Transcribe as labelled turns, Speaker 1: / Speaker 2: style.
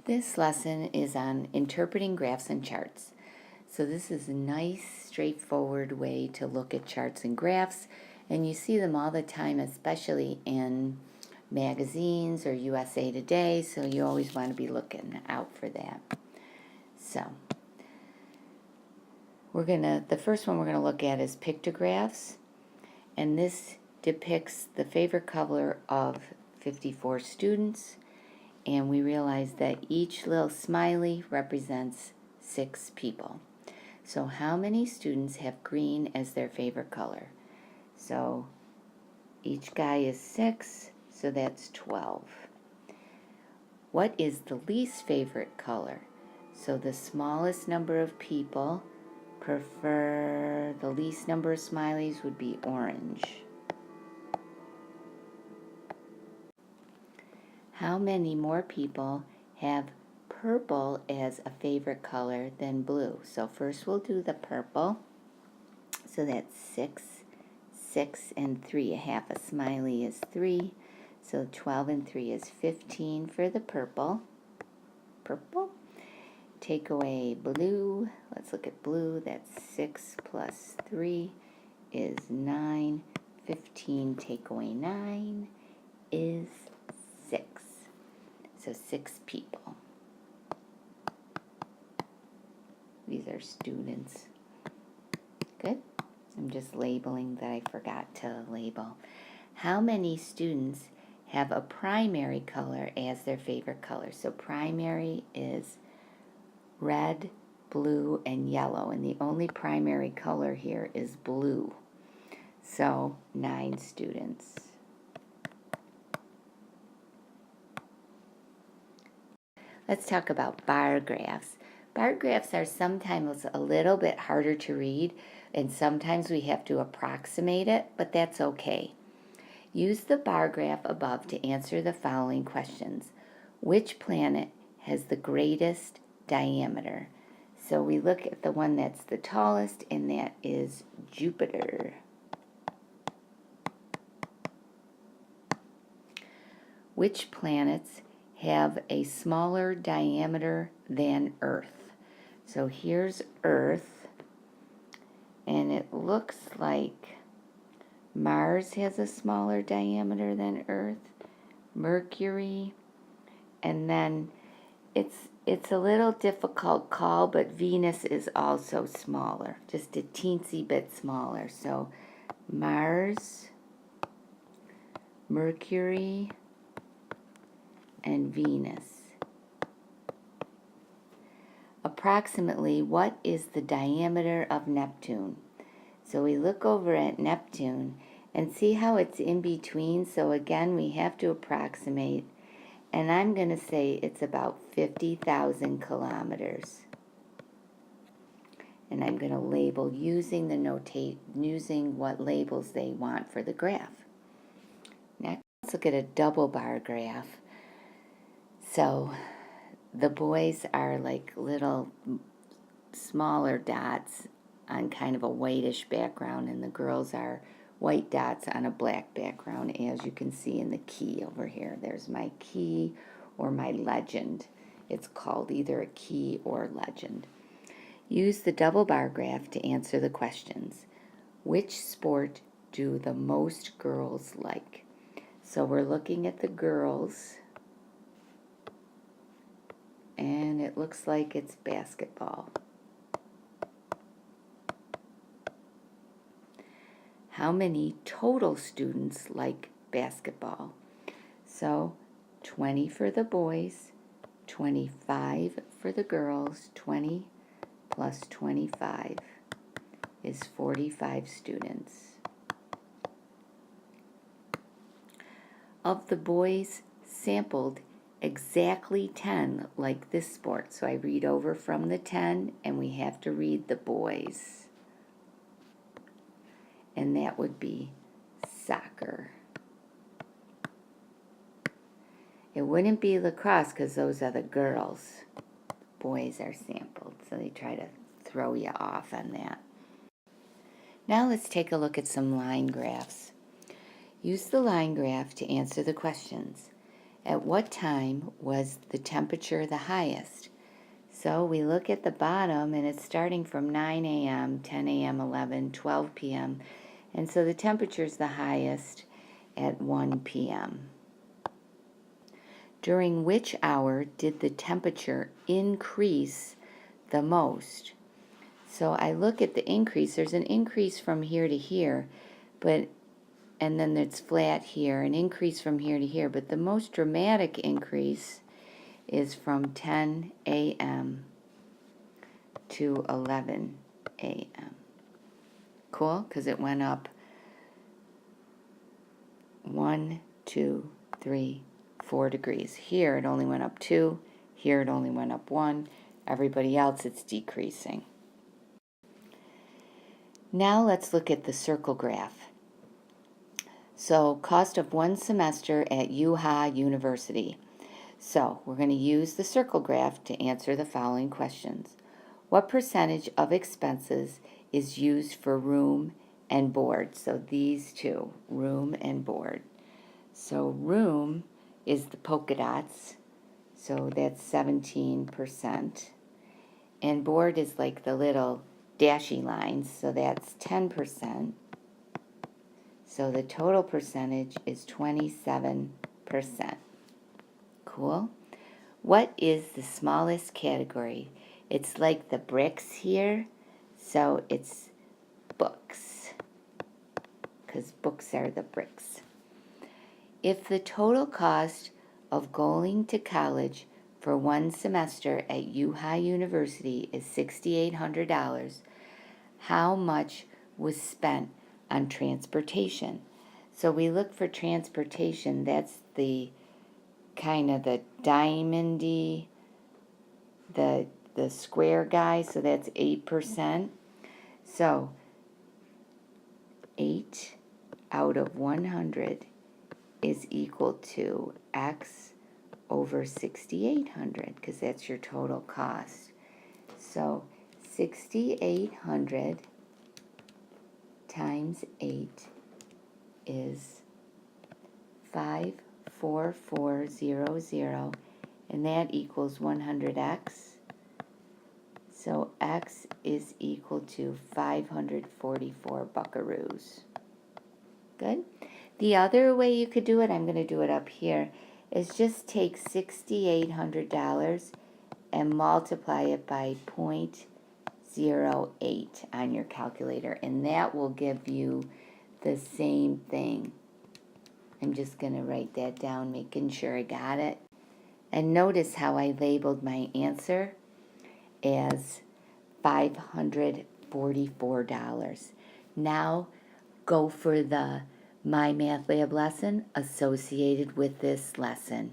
Speaker 1: This lesson is on interpreting graphs and charts. So this is a nice, straightforward way to look at charts and graphs, and you see them all the time, especially in magazines or USA Today, so you always want to be looking out for that. So the first one we're going to look at is pictographs, and this depicts the favorite color of 54 students. And we realize that each little smiley represents 6 people. So how many students have green as their favorite color? So each guy is 6, so that's 12. What is the least favorite color? So the smallest number of people prefer, the least number of smileys would be orange. How many more people have purple as a favorite color than blue? So first we'll do the purple. So that's 6, 6 and 3. A half a smiley is 3. So 12 and 3 is 15 for the purple. Purple. Take away blue. Let's look at blue. That's 6 plus 3 is 9. 15 take away 9 is 6. So 6 people. These are students. Good. I'm just labeling that I forgot to label. How many students have a primary color as their favorite color? So primary is red, blue, and yellow. And the only primary color here is blue. So 9 students. Let's talk about bar graphs. Bar graphs are sometimes a little bit harder to read, and sometimes we have to approximate it, but that's okay. Use the bar graph above to answer the following questions. Which planet has the greatest diameter? So we look at the one that's the tallest, and that is Jupiter. Which planets have a smaller diameter than Earth? So here's Earth, and it looks like Mars has a smaller diameter than Earth, Mercury, and then it's a little difficult call, but Venus is also smaller, just a teensy bit smaller. So Mars, Mercury, and Venus. Approximately, what is the diameter of Neptune? So we look over at Neptune and see how it's in between. So again, we have to approximate, and I'm going to say it's about 50,000 kilometers. And I'm going to label using using what labels they want for the graph. Next, let's look at a double bar graph. So the boys are like little smaller dots on kind of a whitish background, and the girls are white dots on a black background, as you can see in the key over here. There's my key or my legend. It's called either a key or legend. Use the double bar graph to answer the questions. Which sport do the most girls like? So we're looking at the girls, and it looks like it's basketball. How many total students like basketball? So 20 for the boys, 25 for the girls. 20 plus 25 is 45 students. Of the boys sampled, exactly 10 like this sport. So I read over from the 10, and we have to read the boys. And that would be soccer. It wouldn't be lacrosse because those are the girls. Boys are sampled, so they try to throw you off on that. Now let's take a look at some line graphs. Use the line graph to answer the questions. At what time was the temperature the highest? So we look at the bottom, and it's starting from 9 a.m., 10 a.m., 11, 12 p.m. And so the temperature is the highest at 1 p.m. During which hour did the temperature increase the most? So I look at the increase. There's an increase from here to here, and then it's flat here, an increase from here to here. But the most dramatic increase is from 10 a.m. to 11 a.m. Cool? Because it went up 1, 2, 3, 4 degrees. Here it only went up 2. Here it only went up 1. Everybody else, it's decreasing. Now let's look at the circle graph. So cost of one semester at UHA University. So we're going to use the circle graph to answer the following questions. What percentage of expenses is used for room and board? So these two, room and board. So room is the polka dots, so that's 17%. And board is like the little dashy lines, so that's 10%. So the total percentage is 27%. Cool. What is the smallest category? It's like the bricks here, so it's books, because books are the bricks. If the total cost of going to college for one semester at UHA University is $6,800, how much was spent on transportation? So we look for transportation. That's the kind of the diamondy, the square guy, so that's 8%. So 8 out of 100 is equal to X over 6,800, because that's your total cost. So 6,800 times 8 is 54400, and that equals 100x. So x is equal to 544 buckaroos. Good. The other way you could do it, I'm going to do it up here, is just take $6,800 and multiply it by 0.08 on your calculator, and that will give you the same thing. I'm just going to write that down, making sure I got it. And notice how I labeled my answer as $544. Now go for the My Math Lab lesson associated with this lesson.